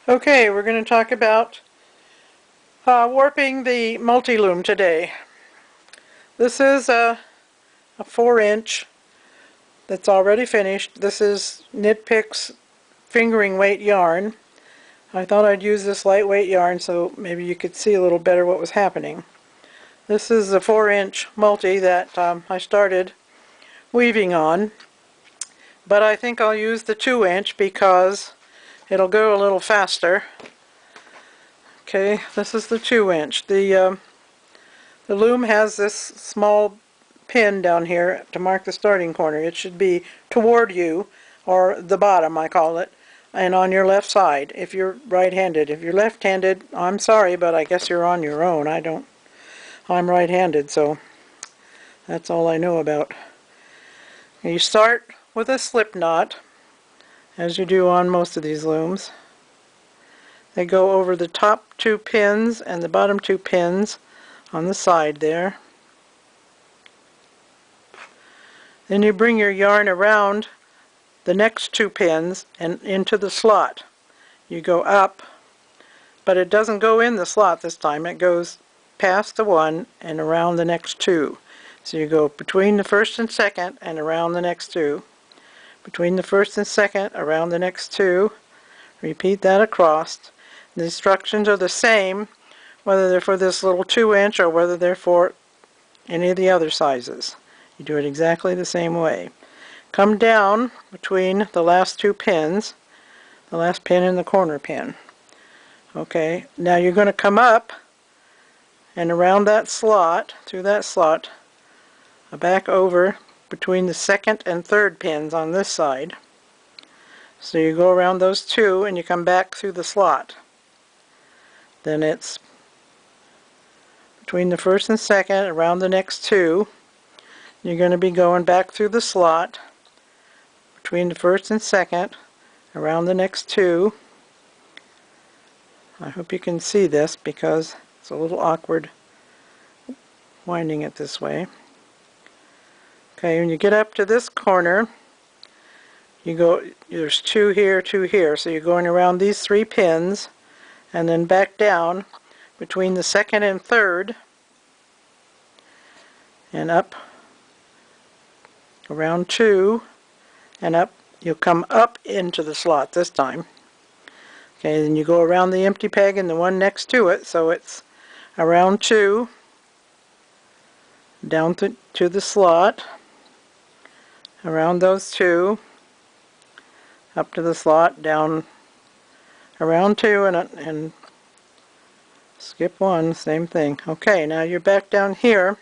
Okay, we're going to talk about warping the multi-loom today. This is a 4-inch that's already finished. This is Knit Picks fingering weight yarn. I thought I'd use this lightweight yarn so maybe you could see a little better what was happening. This is a 4-inch multi that I started weaving on, but I think I'll use the 2-inch because it'll go a little faster. Okay, this is the 2-inch. The loom has this small pin down here to mark the starting corner. It should be toward you, or the bottom I call it, and on your left side if you're right-handed. If you're left-handed, I'm sorry, but I guess you're on your own. I'm right-handed, so that's all I know about. You start with a slip knot, as you do on most of these looms. They go over the top 2 pins and the bottom 2 pins on the side there. Then you bring your yarn around the next 2 pins and into the slot. You go up, but it doesn't go in the slot this time. It goes past the one and around the next 2. So you go between the first and second and around the next 2. Between the first and second, around the next 2. Repeat that across. The instructions are the same whether they're for this little 2-inch or whether they're for any of the other sizes. You do it exactly the same way. Come down between the last 2 pins, the last pin and the corner pin. Okay, now you're going to come up and around that slot, through that slot, back over between the second and third pins on this side. So you go around those 2 and you come back through the slot. Then it's between the first and second, around the next 2. You're going to be going back through the slot, between the first and second, around the next 2. I hope you can see this because it's a little awkward winding it this way. Okay, when you get up to this corner, you go, there's 2 here, 2 here, so you're going around these 3 pins and then back down between the second and third and up around 2 and up. You'll come up into the slot this time. Okay, then you go around the empty peg and the one next to it, so it's around 2, down to the slot, around those 2, up to the slot, down around 2 and skip 1, same thing. Okay, now you're back down here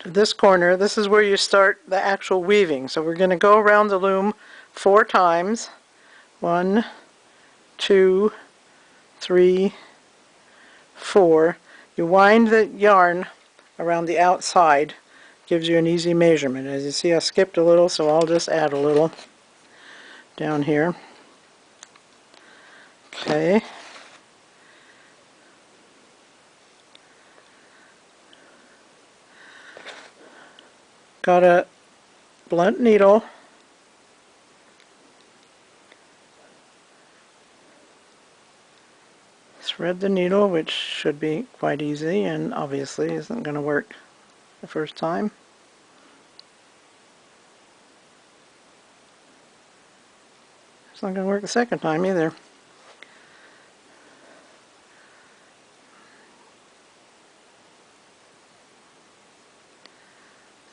to this corner. This is where you start the actual weaving. So we're going to go around the loom 4 times. 1, 2, 3, 4. You wind the yarn around the outside. Gives you an easy measurement. As you see, I skipped a little, so I'll just add a little down here. Okay. Got a blunt needle. Thread the needle, which should be quite easy and obviously isn't going to work the first time. It's not going to work the second time either.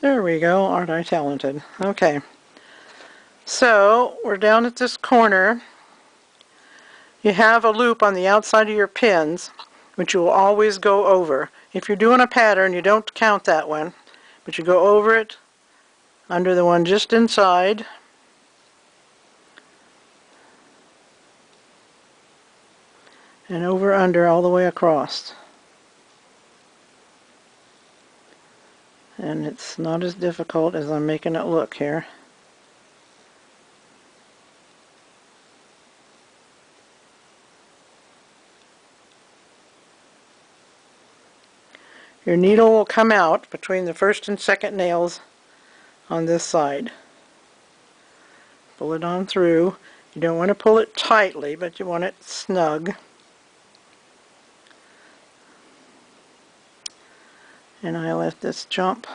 There we go, aren't I talented? Okay, so we're down at this corner. You have a loop on the outside of your pins, which you will always go over. If you're doing a pattern, you don't count that one, but you go over it, under the one just inside, and over under all the way across. And it's not as difficult as I'm making it look here. Your needle will come out between the first and second nails on this side. Pull it on through, You don't want to pull it tightly, but you want it snug. And I let this jump.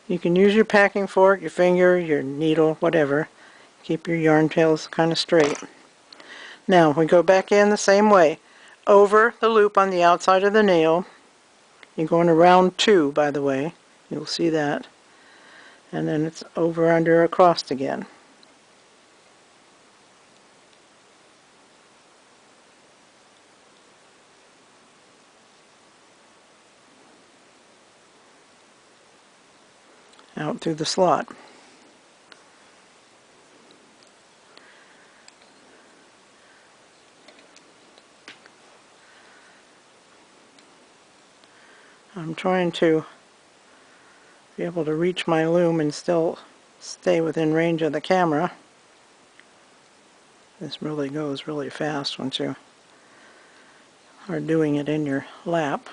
You can use your packing fork, your finger, your needle, whatever. Keep your yarn tails kind of straight. Now we go back in the same way. Over the loop on the outside of the nail. You're going around 2, by the way. You'll see that. And then it's over, under, across again. Out through the slot. I'm trying to be able to reach my loom and still stay within range of the camera. This really goes really fast once you are doing it in your lap.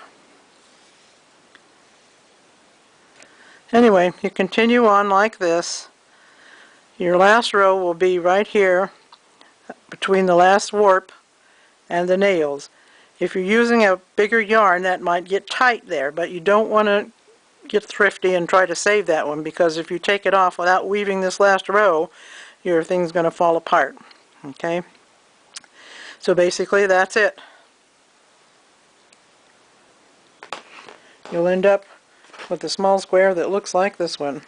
Anyway, you continue on like this. Your last row will be right here between the last warp and the nails. If you're using a bigger yarn, that might get tight there, but you don't want to get thrifty and try to save that one, because if you take it off without weaving this last row, your thing's going to fall apart. Okay? So basically that's it. You'll end up with a small square that looks like this one.